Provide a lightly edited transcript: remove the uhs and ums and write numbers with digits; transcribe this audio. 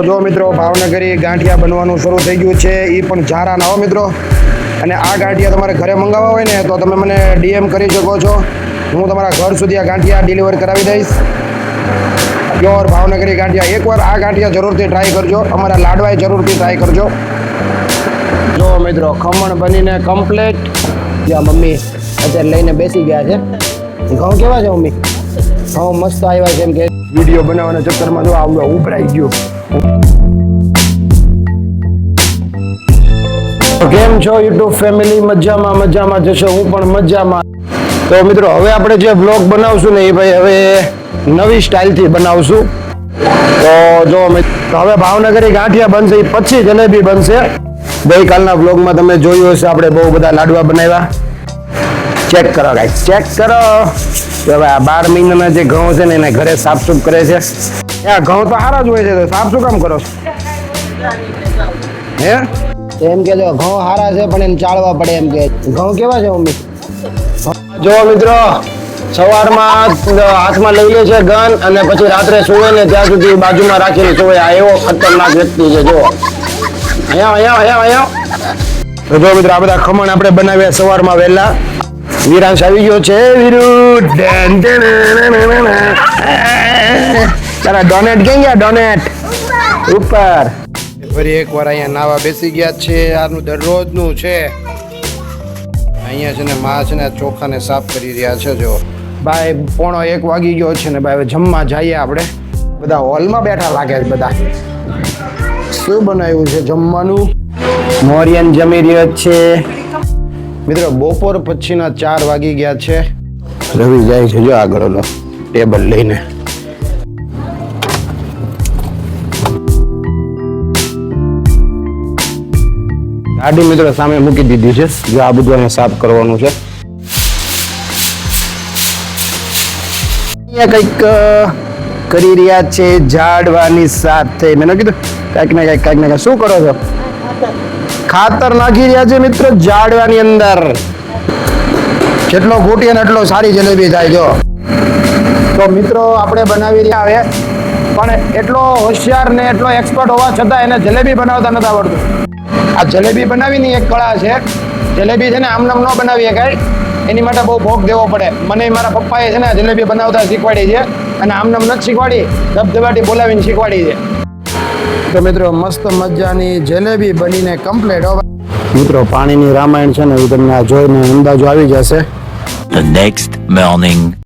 જો મિત્રો ભાવનગરી ગાંઠિયા બનવાનું શરૂ થઈ ગયું છે, એ પણ ઝારાના હો મિત્રો. અને આ ગાંઠિયા તમારે ઘરે મંગાવવા હોય ને તો તમે મને DM કરી શકો છો. હું તમારા ઘર સુધી આ ગાંઠિયા ડિલિવર કરાવી દઈશ. પ્યોર ભાવનગરી ગાંઠિયા. એકવાર આ ગાંઠિયા જરૂરથી ટ્રાય કરજો. અમારા લાડવાય જરૂરથી ટ્રાય કરજો. જો મિત્રો ખમણ બનીને કમ્પ્લીટ. જ્યાં મમ્મી અત્યારે લઈને બેસી ગયા છે. ઘઉં કેવા છે મમ્મી? ઘઉં મસ્ત આવ્યા છે. એમ કે વિડીયો બનાવવાના ચક્કરમાં જો આવું ઉભરાઈ ગયું. કેમ છો યુટ્યુબ ફેમિલી? મજામાં જશો? હું પણ મજામાં. તો મિત્રો હવે આપણે જે બ્લોગ બનાવશું ને એ ભાઈ હવે નવી સ્ટાઇલથી બનાવશું. તો જો હવે ભાવનગરી ગાંઠિયા બનશે, પછી જલેબી બનશે. ગઈકાલના બ્લોગમાં તમે જોયું હશે આપણે બહુ બધા લાડવા બનાવ્યા. ચેક કરો ગાઈસ, ચેક કરો. હવે આ 12 મહિનાના જે ઘઉં છે ને એને ઘરે સાફસૂફ કરે છે. આ ઘઉં તો સારા જ હોય છે, તો સાફ શું કામ કરો છો? હે એમ કે જો ઘઉં સારા છે પણ એને ચાળવા પડે. એમ કે ઘઉં કેવા છે મમ્મી? જો મિત્રો સવારમાં હાથમાં લઈ લે છે ગન, અને પછી રાત્રે સુવે ને ત્યાં સુધી બાજુમાં રાખીને સુવે. આ એવો ખતરનાક વ્યક્તિ છે. જો અહીંયા તો જો મિત્રો આ બધા ખમણ આપણે બનાવ્યા સવારમાં વહેલા. વિરાંશ આવી ગયો છે. તારા ડોનેટ ક્યાં ગયા? ડોનેટ ઉપર. ફરી એકવાર અહીંયા નાવા બેસી ગયા છે. આનું દરરોજનું છે. અહીંયા છે ને માં છે ને ચોખાને સાફ કરી રહ્યા છે. જો ભાઈ 1:45 વાગી ગયો છે ને ભાઈ હવે જમવા જઈએ આપણે. બધા હોલમાં બેઠા લાગે છે બધા. શું બનાવ્યું છે જમવાનું? મોરિયન જમી રહ્યો છે. મિત્રો બપોર પછીના 4 વાગી ગયા છે. રવિ જાય છે જો આગળ ટેબલ લઈને. ગાડી મિત્રો સામે મૂકી દીધી છે. જો આ બધું અહીંયા સાફ કરવાનું છે. અહીંયા કંઈક કરી રહ્યા છે ઝાડવાની સાથે. મેં કીધું કાંઈક ને કાંઈક શું કરો છો? ખાતર નાખી રહ્યા છે મિત્રો ઝાડવાની અંદર. જેટલો ઘૂંટીએ ને એટલો સારી જલેબી થાય. જો તો મિત્રો આપણે બનાવી રહ્યા હવે, પણ એટલો હોશિયાર ને એટલો એક્સપર્ટ હોવા છતાં એને જલેબી બનાવતા નથી આવડતું. આ જલેબી બનાવીની એક કળા છે. જલેબી છે ને આમનામ ન બનાવી શકાય, એની માટે બહુ ભોગ દેવો પડે. મને મારા પપ્પાએ છે ને જલેબી બનાવતા શીખવાડી છે, અને આમનામ નથી શીખવાડી, ધબધબાટી બોલાવીને શીખવાડી છે. તો મિત્રો મસ્ત મજાની જલેબી બનીને કમ્પ્લીટ. મિત્રો પાણીની રામાયણ છે ને એ તમને જોઈને અંદાજો આવી જશે. The next morning.